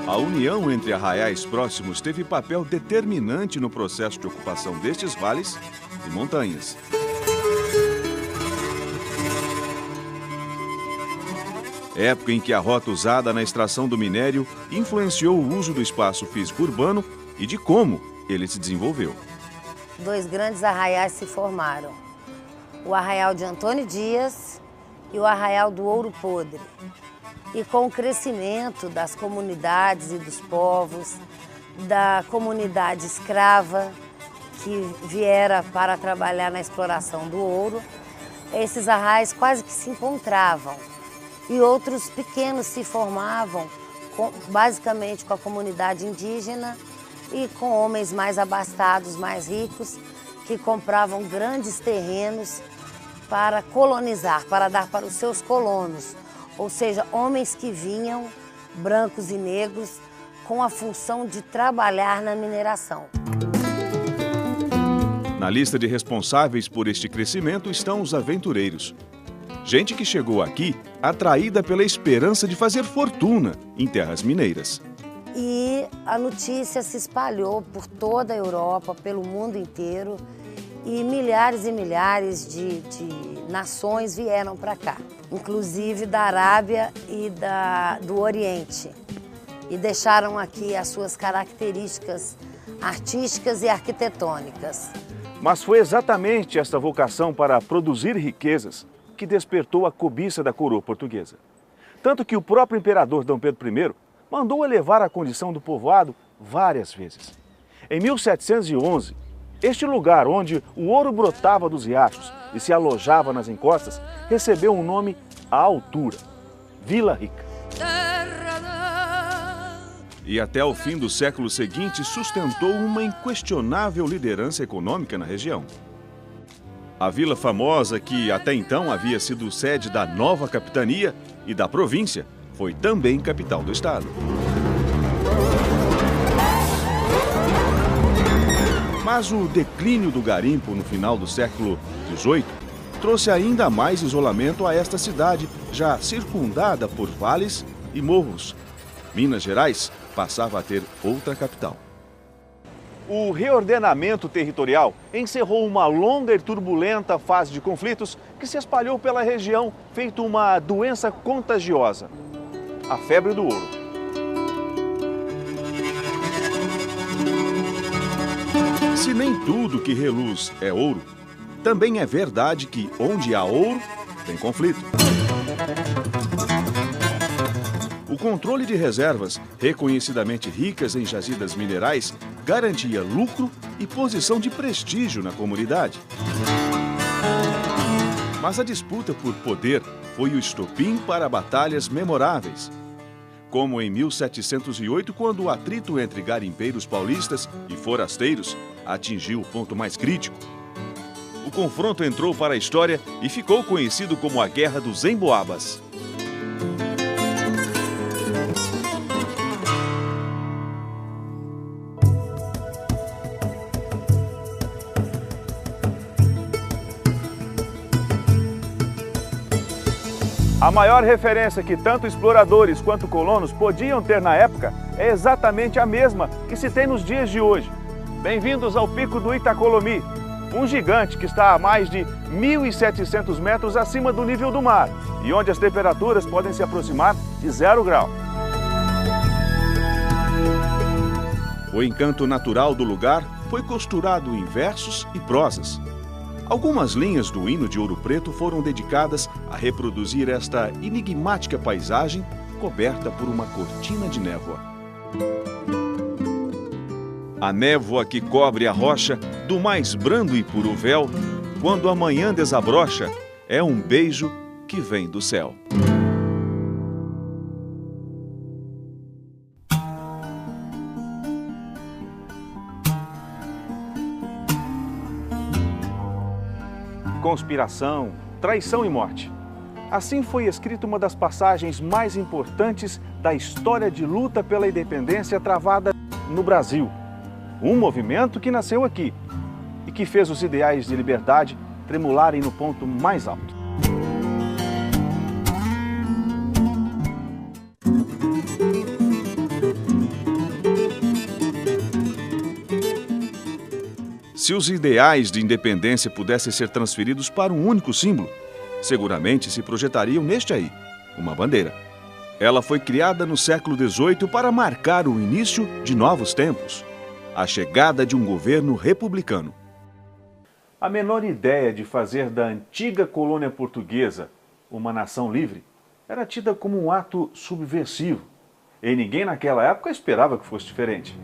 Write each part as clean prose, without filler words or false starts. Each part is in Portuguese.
A união entre arraiais próximos teve papel determinante no processo de ocupação destes vales e montanhas. Época em que a rota usada na extração do minério influenciou o uso do espaço físico urbano e de como ele se desenvolveu. Dois grandes arraiais se formaram, o Arraial de Antônio Dias e o Arraial do Ouro Podre. E com o crescimento das comunidades e dos povos, da comunidade escrava que viera para trabalhar na exploração do ouro, esses arraiais quase que se encontravam. E outros pequenos se formavam, basicamente com a comunidade indígena e com homens mais abastados, mais ricos, que compravam grandes terrenos para colonizar, para dar para os seus colonos. Ou seja, homens que vinham, brancos e negros, com a função de trabalhar na mineração. Na lista de responsáveis por este crescimento estão os aventureiros. Gente que chegou aqui atraída pela esperança de fazer fortuna em terras mineiras. E a notícia se espalhou por toda a Europa, pelo mundo inteiro, e milhares de nações vieram para cá, inclusive da Arábia e do Oriente, e deixaram aqui as suas características artísticas e arquitetônicas. Mas foi exatamente esta vocação para produzir riquezas que despertou a cobiça da coroa portuguesa. Tanto que o próprio imperador Dom Pedro I mandou elevar a condição do povoado várias vezes. Em 1711, este lugar onde o ouro brotava dos riachos e se alojava nas encostas, recebeu um nome à altura, Vila Rica. E até o fim do século seguinte sustentou uma inquestionável liderança econômica na região. A vila famosa, que até então havia sido sede da nova capitania e da província, foi também capital do estado. Mas o declínio do garimpo no final do século XVIII trouxe ainda mais isolamento a esta cidade, já circundada por vales e morros. Minas Gerais passava a ter outra capital. O reordenamento territorial encerrou uma longa e turbulenta fase de conflitos que se espalhou pela região, feito uma doença contagiosa, a febre do ouro. Se nem tudo que reluz é ouro, também é verdade que onde há ouro, tem conflito. O controle de reservas, reconhecidamente ricas em jazidas minerais, garantia lucro e posição de prestígio na comunidade. Mas a disputa por poder foi o estopim para batalhas memoráveis. Como em 1708, quando o atrito entre garimpeiros paulistas e forasteiros atingiu o ponto mais crítico. O confronto entrou para a história e ficou conhecido como a Guerra dos Emboabas. A maior referência que tanto exploradores quanto colonos podiam ter na época é exatamente a mesma que se tem nos dias de hoje. Bem-vindos ao Pico do Itacolomi, um gigante que está a mais de 1.700 metros acima do nível do mar e onde as temperaturas podem se aproximar de 0 grau. O encanto natural do lugar foi costurado em versos e prosas. Algumas linhas do hino de Ouro Preto foram dedicadas a reproduzir esta enigmática paisagem coberta por uma cortina de névoa. A névoa que cobre a rocha do mais brando e puro véu, quando a manhã desabrocha, é um beijo que vem do céu. Conspiração, traição e morte. Assim foi escrita uma das passagens mais importantes da história de luta pela independência travada no Brasil. Um movimento que nasceu aqui e que fez os ideais de liberdade tremularem no ponto mais alto. Se os ideais de independência pudessem ser transferidos para um único símbolo, seguramente se projetariam neste aí, uma bandeira. Ela foi criada no século XVIII para marcar o início de novos tempos, a chegada de um governo republicano. A menor ideia de fazer da antiga colônia portuguesa uma nação livre era tida como um ato subversivo, e ninguém naquela época esperava que fosse diferente.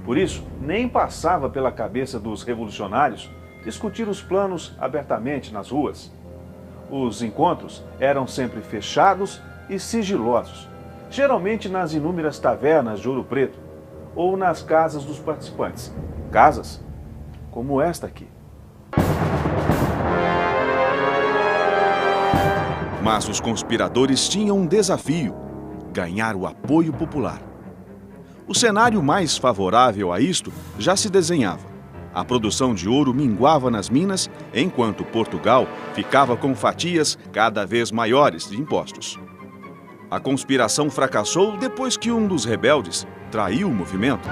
Por isso, nem passava pela cabeça dos revolucionários discutir os planos abertamente nas ruas. Os encontros eram sempre fechados e sigilosos, geralmente nas inúmeras tavernas de Ouro Preto ou nas casas dos participantes. Casas como esta aqui. Mas os conspiradores tinham um desafio: ganhar o apoio popular. O cenário mais favorável a isto já se desenhava. A produção de ouro minguava nas minas, enquanto Portugal ficava com fatias cada vez maiores de impostos. A conspiração fracassou depois que um dos rebeldes traiu o movimento.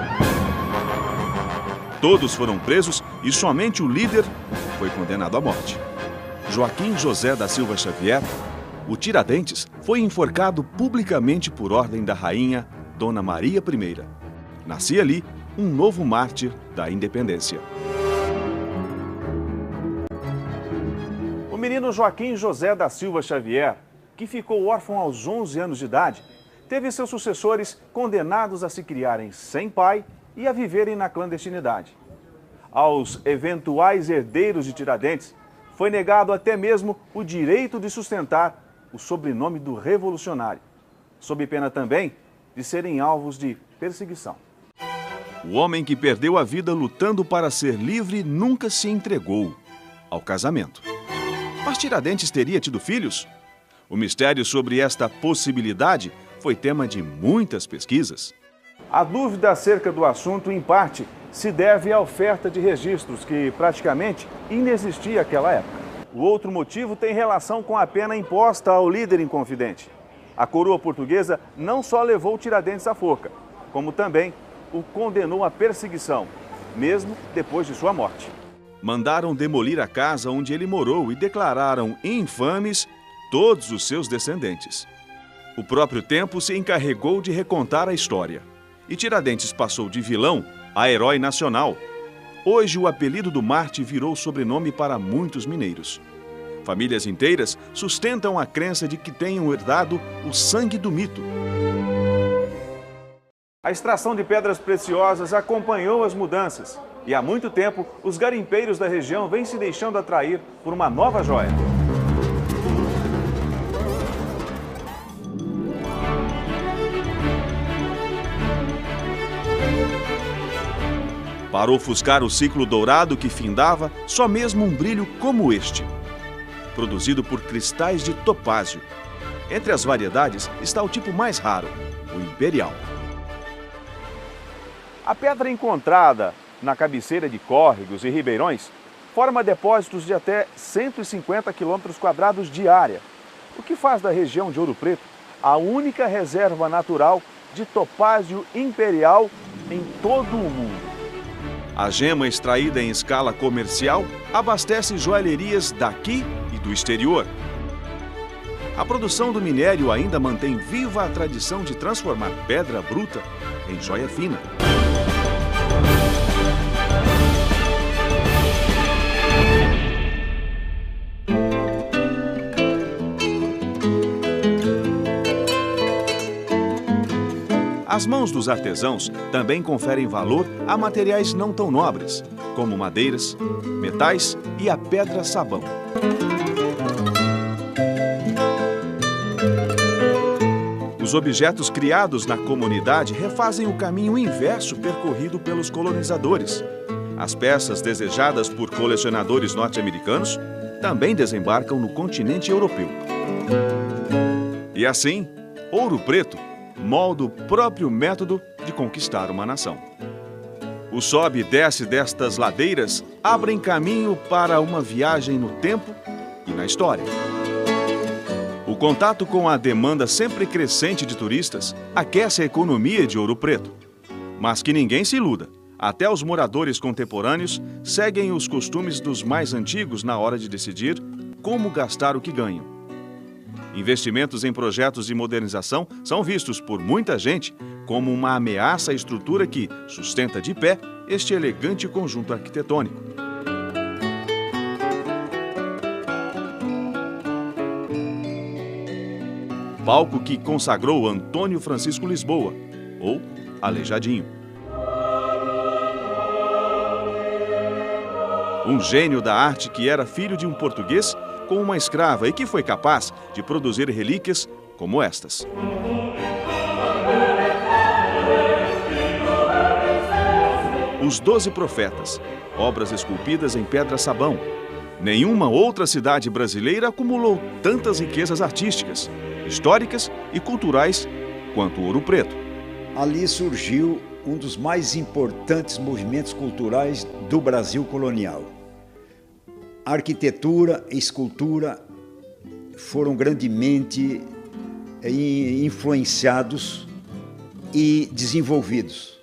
Todos foram presos e somente o líder foi condenado à morte. Joaquim José da Silva Xavier, o Tiradentes, foi enforcado publicamente por ordem da rainha Dona Maria I. Nascia ali um novo mártir da independência. O menino Joaquim José da Silva Xavier, que ficou órfão aos 11 anos de idade, teve seus sucessores condenados a se criarem sem pai e a viverem na clandestinidade. Aos eventuais herdeiros de Tiradentes, foi negado até mesmo o direito de sustentar o sobrenome do revolucionário, sob pena também de serem alvos de perseguição. O homem que perdeu a vida lutando para ser livre nunca se entregou ao casamento. Mas Tiradentes teria tido filhos? O mistério sobre esta possibilidade foi tema de muitas pesquisas. A dúvida acerca do assunto, em parte, se deve à oferta de registros, que praticamente inexistia naquela época. O outro motivo tem relação com a pena imposta ao líder inconfidente. A coroa portuguesa não só levou Tiradentes à forca, como também o condenou à perseguição, mesmo depois de sua morte. Mandaram demolir a casa onde ele morou e declararam infames todos os seus descendentes. O próprio tempo se encarregou de recontar a história, e Tiradentes passou de vilão a herói nacional. Hoje o apelido do Marte virou sobrenome para muitos mineiros. Famílias inteiras sustentam a crença de que tenham herdado o sangue do mito. A extração de pedras preciosas acompanhou as mudanças, e há muito tempo os garimpeiros da região vêm se deixando atrair por uma nova joia. Para ofuscar o ciclo dourado que findava, só mesmo um brilho como este, produzido por cristais de topázio. Entre as variedades está o tipo mais raro, o imperial. A pedra encontrada na cabeceira de córregos e ribeirões forma depósitos de até 150 km² de área, o que faz da região de Ouro Preto a única reserva natural de topázio imperial em todo o mundo. A gema extraída em escala comercial abastece joalherias daqui e do exterior. A produção do minério ainda mantém viva a tradição de transformar pedra bruta em joia fina. As mãos dos artesãos também conferem valor a materiais não tão nobres, como madeiras, metais e a pedra-sabão. Os objetos criados na comunidade refazem o caminho inverso percorrido pelos colonizadores. As peças desejadas por colecionadores norte-americanos também desembarcam no continente europeu. E assim, Ouro Preto molda o próprio método de conquistar uma nação. O sobe e desce destas ladeiras abrem caminho para uma viagem no tempo e na história. O contato com a demanda sempre crescente de turistas aquece a economia de Ouro Preto. Mas que ninguém se iluda, até os moradores contemporâneos seguem os costumes dos mais antigos na hora de decidir como gastar o que ganham. Investimentos em projetos de modernização são vistos por muita gente como uma ameaça à estrutura que sustenta de pé este elegante conjunto arquitetônico. Palco que consagrou Antônio Francisco Lisboa, ou Aleijadinho. Um gênio da arte que era filho de um português com uma escrava e que foi capaz de produzir relíquias como estas. Os 12 Profetas, obras esculpidas em pedra-sabão. Nenhuma outra cidade brasileira acumulou tantas riquezas artísticas, históricas e culturais quanto Ouro Preto. Ali surgiu um dos mais importantes movimentos culturais do Brasil colonial. A arquitetura e escultura foram grandemente influenciados e desenvolvidos.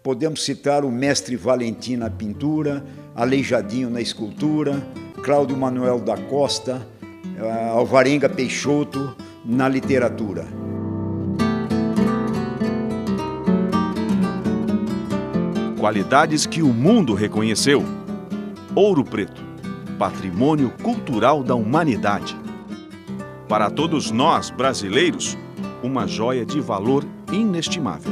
Podemos citar o mestre Valentim na pintura, Aleijadinho na escultura, Cláudio Manuel da Costa, Alvarenga Peixoto na literatura. Qualidades que o mundo reconheceu. Ouro Preto, patrimônio cultural da humanidade. Para todos nós, brasileiros, uma joia de valor inestimável.